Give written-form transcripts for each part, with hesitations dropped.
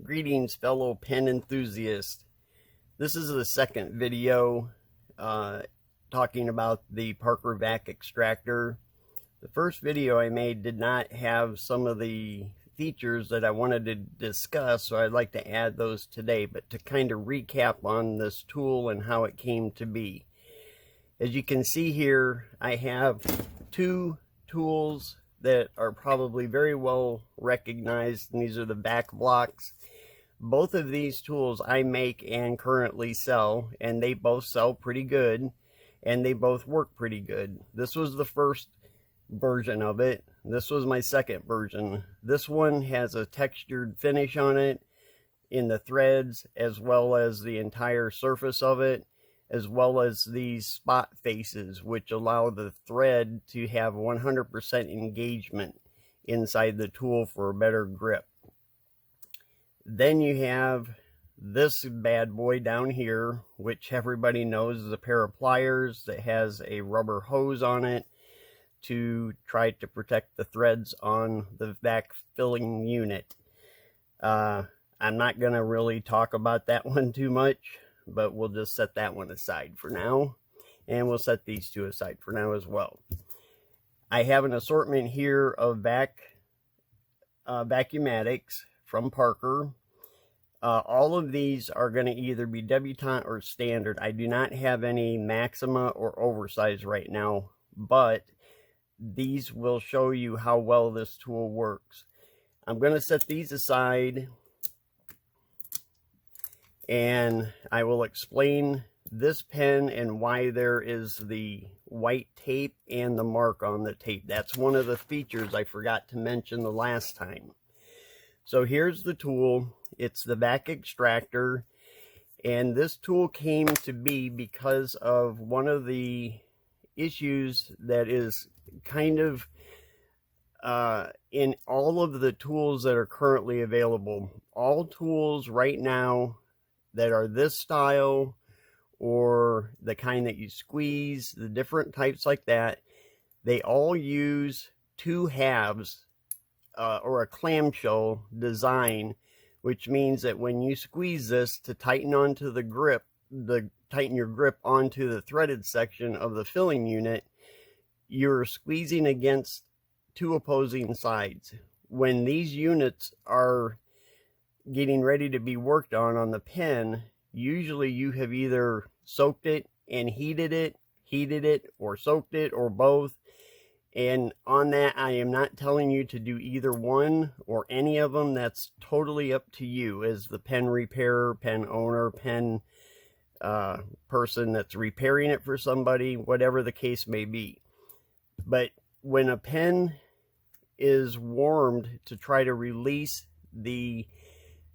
Greetings, fellow pen enthusiasts. This is the second video talking about the Parker Vac Extractor. The first video I made did not have some of the features that I wanted to discuss, so I'd like to add those today, but to kind of recap on this tool and how it came to be. As you can see here, I have two tools that are probably very well recognized, and these are the Vac Blocks. Both of these tools I make and currently sell, and they both sell pretty good, and they both work pretty good. This was the first version of it. This was my second version. This one has a textured finish on it in the threads, as well as the entire surface of it, as well as these spot faces, which allow the thread to have 100% engagement inside the tool for a better grip. Then you have this bad boy down here, which everybody knows is a pair of pliers that has a rubber hose on it to try to protect the threads on the vac filling unit. I'm not going to really talk about that one too much, but we'll just set that one aside for now, and we'll set these two aside for now as well. I have an assortment here of Vacumatics from Parker. All of these are going to either be debutante or standard. I do not have any Maxima or oversize right now, but these will show you how well this tool works. I'm going to set these aside, and I will explain this pen and why there is the white tape and the mark on the tape. That's one of the features I forgot to mention the last time. So here's the tool. It's the Vac Extractor, and this tool came to be because of one of the issues that is kind of in all of the tools that are currently available. All tools right now that are this style, or the kind that you squeeze, the different types like that, they all use two halves or a clamshell design, which means that when you squeeze this to tighten onto the grip, tighten your grip onto the threaded section of the filling unit, you're squeezing against two opposing sides. When these units are getting ready to be worked on the pen, usually you have either soaked it and heated it, or soaked it, or both. And on that, I am not telling you to do either one or any of them. That's totally up to you as the pen repairer, pen owner, pen person that's repairing it for somebody, whatever the case may be. But when a pen is warmed to try to release the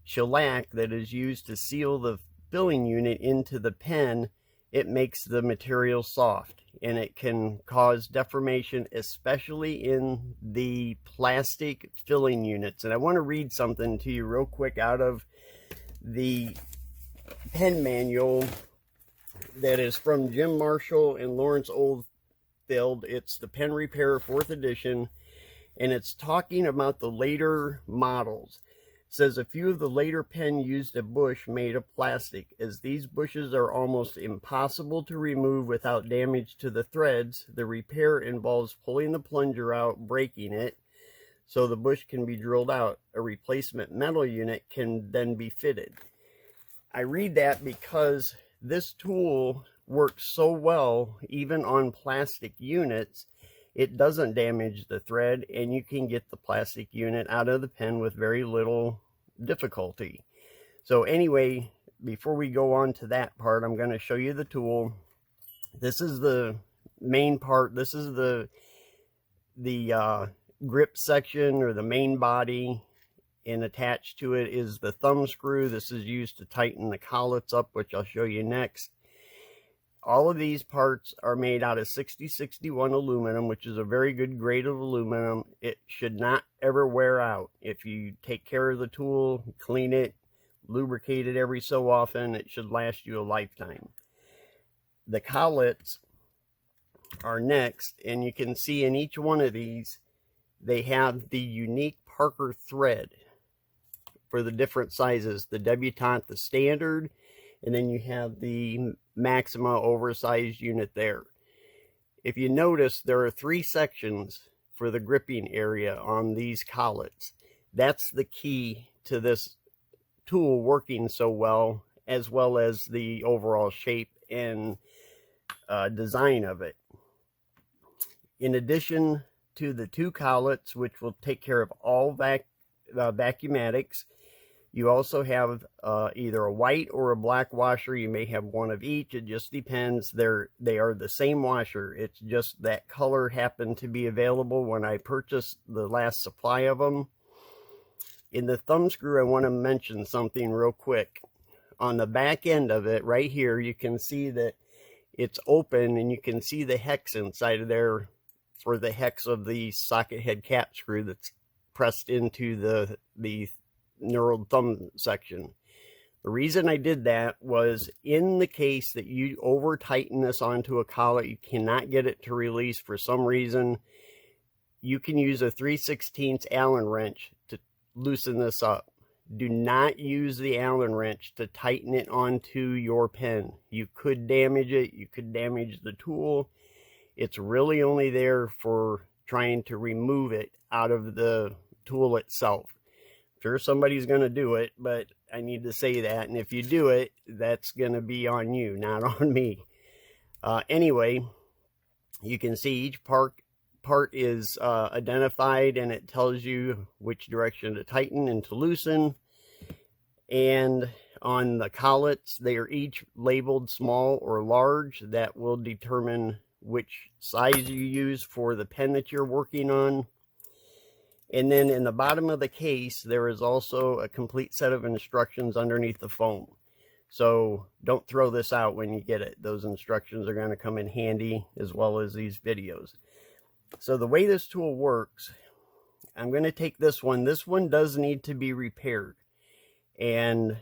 shellac that is used to seal the filling unit into the pen, it makes the material soft, and it can cause deformation, especially in the plastic filling units. And I want to read something to you real quick out of the pen manual that is from Jim Marshall and Lawrence Oldfield. It's the Pen Repair 4th edition, and it's talking about the later models. Says a few of the later pen used a bush made of plastic, as these bushes are almost impossible to remove without damage to the threads. The repair involves pulling the plunger out, breaking it, so the bush can be drilled out. A replacement metal unit can then be fitted. I read that because this tool works so well, even on plastic units. It doesn't damage the thread, and you can get the plastic unit out of the pen with very little difficulty. So anyway, before we go on to that part, I'm going to show you the tool. This is the main part. This is the grip section, or the main body, and attached to it is the thumb screw. This is used to tighten the collets up, which I'll show you next. All of these parts are made out of 6061 aluminum, which is a very good grade of aluminum. It should not ever wear out. If you take care of the tool, clean it, lubricate it every so often, it should last you a lifetime. The collets are next, and you can see in each one of these, they have the unique Parker thread. for the different sizes, the debutante, the standard, and then you have the Maxima oversized unit there. If you notice, there are 3 sections for the gripping area on these collets. That's the key to this tool working so well as the overall shape and design of it. In addition to the 2 collets, which will take care of all Vacumatics, you also have either a white or a black washer. You may have one of each. It just depends. They are the same washer. It's just that color happened to be available when I purchased the last supply of them. In the thumb screw, I want to mention something real quick. On the back end of it, right here, you can see that it's open, and you can see the hex inside of there for the hex of the socket head cap screw that's pressed into the knurled thumb section. The reason I did that was in the case that you over tighten this onto a collet, you cannot get it to release for some reason, you can use a 3/16 Allen wrench to loosen this up. Do not use the Allen wrench to tighten it onto your pen. You could damage it. You could damage the tool. It's really only there for trying to remove it out of the tool itself. Sure, somebody's going to do it, but I need to say that. And if you do it, that's going to be on you, not on me. Anyway, you can see each part is identified, and it tells you which direction to tighten and to loosen. And on the collets, they are each labeled small or large. That will determine which size you use for the pen that you're working on. And then in the bottom of the case, there is also a complete set of instructions underneath the foam. So don't throw this out when you get it. Those instructions are going to come in handy, as well as these videos. So the way this tool works, I'm going to take this one. This one does need to be repaired. And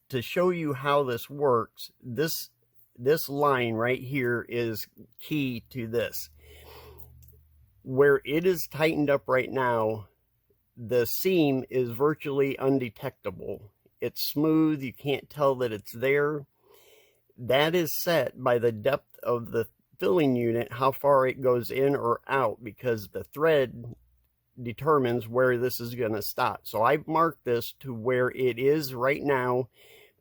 to show you how this works, this line right here is key to this. Where it is tightened up right now, the seam is virtually undetectable. It's smooth. You can't tell that it's there. That is set by the depth of the filling unit, how far it goes in or out, because the thread determines where this is going to stop. So I've marked this to where it is right now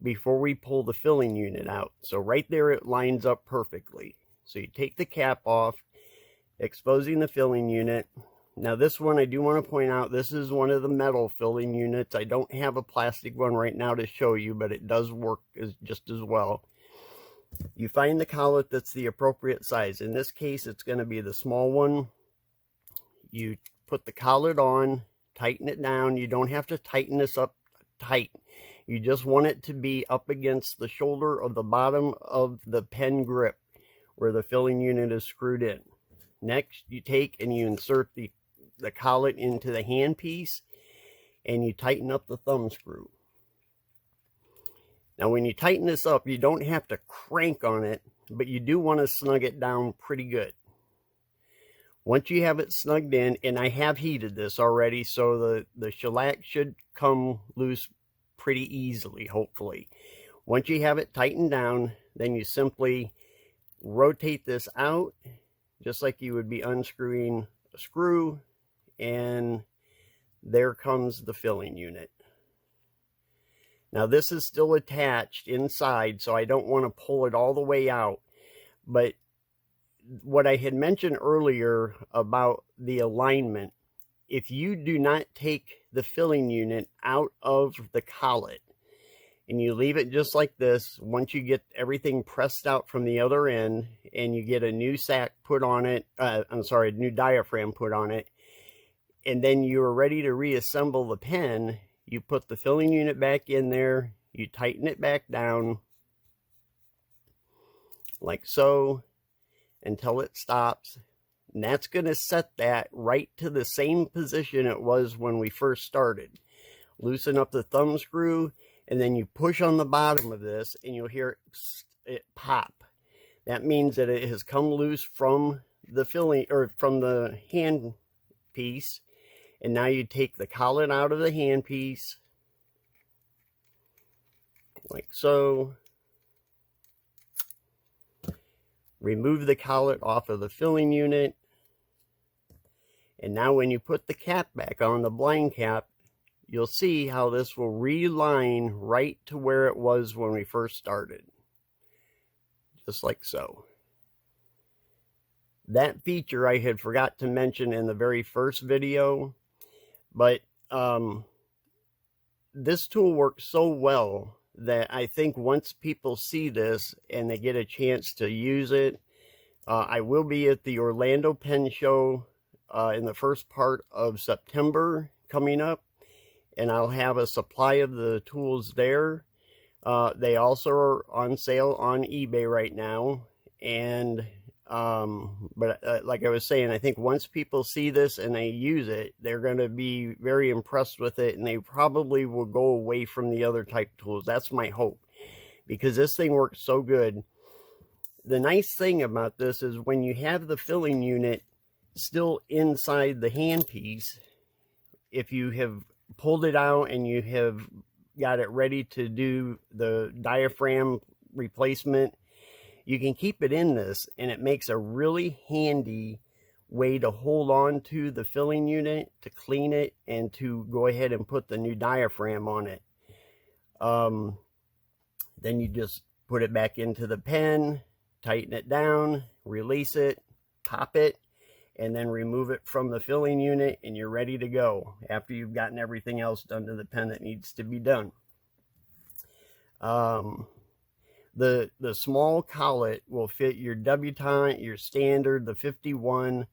before we pull the filling unit out. So right there it lines up perfectly. So you take the cap off, exposing the filling unit. Now this one, I do want to point out, this is one of the metal filling units. I don't have a plastic one right now to show you, but it does work just as well. You find the collet that's the appropriate size. In this case, it's going to be the small one. You put the collet on, tighten it down. You don't have to tighten this up tight. You just want it to be up against the shoulder of the bottom of the pen grip where the filling unit is screwed in. Next, you take and you insert the collet into the handpiece, and you tighten up the thumb screw. Now, when you tighten this up, you don't have to crank on it, but you do want to snug it down pretty good. Once you have it snugged in, and I have heated this already, so the shellac should come loose pretty easily, hopefully. Once you have it tightened down, then you simply rotate this out, just like you would be unscrewing a screw, and there comes the filling unit. Now this is still attached inside, so I don't want to pull it all the way out. But what I had mentioned earlier about the alignment, if you do not take the filling unit out of the collet and you leave it just like this, once you get everything pressed out from the other end and you get a new sack put on it, a new diaphragm put on it, and then you're ready to reassemble the pen, you put the filling unit back in there, you tighten it back down like so until it stops. And that's going to set that right to the same position it was when we first started. Loosen up the thumb screw, and then you push on the bottom of this, and you'll hear it pop. That means that it has come loose from the filling, or from the hand piece. And now you take the collet out of the hand piece, like so. Remove the collet off of the filling unit. And now when you put the cap back on, the blind cap, you'll see how this will realign right to where it was when we first started. Just like so. That feature I had forgot to mention in the very first video, but this tool works so well that I think once people see this and they get a chance to use it, I will be at the Orlando Pen Show in the first part of September coming up, and I'll have a supply of the tools there. They also are on sale on eBay right now, and like I was saying, I think once people see this and they use it, they're going to be very impressed with it, and they probably will go away from the other type tools. That's my hope, because this thing works so good. The nice thing about this is when you have the filling unit still inside the handpiece, if you have pulled it out and you have got it ready to do the diaphragm replacement, you can keep it in this, and it makes a really handy way to hold on to the filling unit, to clean it, and to go ahead and put the new diaphragm on it. Then you just put it back into the pen, tighten it down, release it, pop it, and then remove it from the filling unit, and you're ready to go after you've gotten everything else done to the pen that needs to be done. The small collet will fit your debutante, your standard, the 51,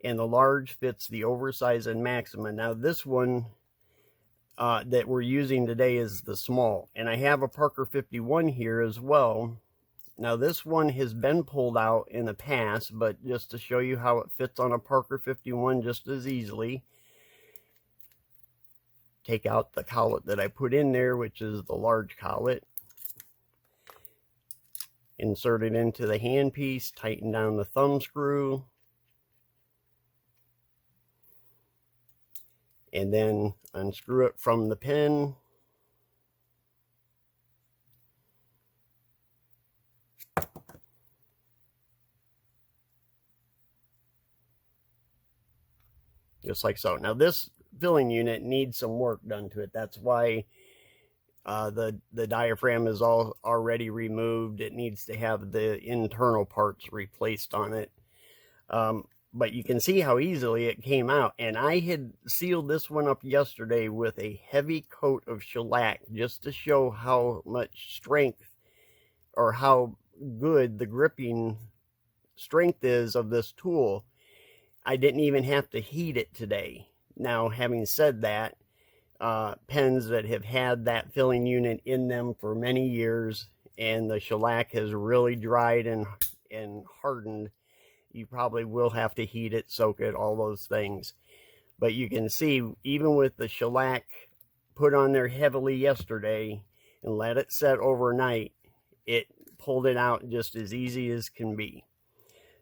and the large fits the oversized and maxima. Now this one that we're using today is the small, and I have a Parker 51 here as well. Now this one has been pulled out in the past, but just to show you how it fits on a Parker 51 just as easily, take out the collet that I put in there, which is the large collet. Insert it into the handpiece, tighten down the thumb screw, and then unscrew it from the pen. Just like so. Now this filling unit needs some work done to it. That's why the diaphragm is already removed. It needs to have the internal parts replaced on it. But you can see how easily it came out. And I had sealed this one up yesterday with a heavy coat of shellac just to show how much strength, or how good the gripping strength is of this tool. I didn't even have to heat it today. Now, having said that, pens that have had that filling unit in them for many years and the shellac has really dried and hardened, you probably will have to heat it, soak it, all those things. But you can see, even with the shellac put on there heavily yesterday and let it set overnight, it pulled it out just as easy as can be.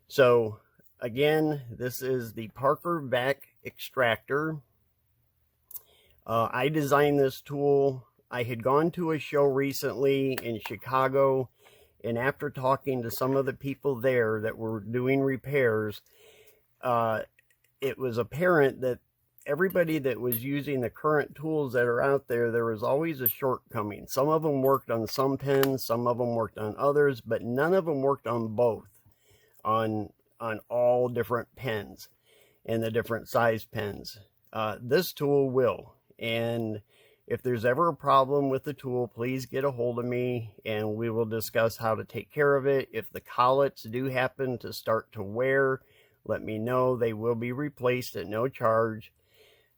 So again, this is the Parker Vac Extractor. I designed this tool. I had gone to a show recently in Chicago, and after talking to some of the people there that were doing repairs, it was apparent that everybody that was using the current tools that are out there, there was always a shortcoming. Some of them worked on some pens, some of them worked on others, but none of them worked on both, on all different pens and the different size pens. This tool will. And if there's ever a problem with the tool, please get a hold of me and we will discuss how to take care of it. If the collets do happen to start to wear, let me know. They will be replaced at no charge.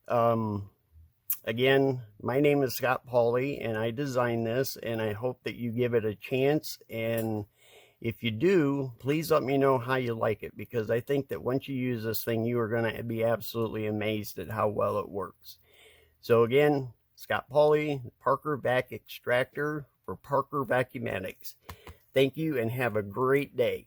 Again, my name is Scott Pauley and I designed this, and I hope that you give it a chance. And if you do, please let me know how you like it, because I think that once you use this thing, you are going to be absolutely amazed at how well it works. So again, Scott Pauley, Parker Vac Extractor for Parker Vacumatics. Thank you and have a great day.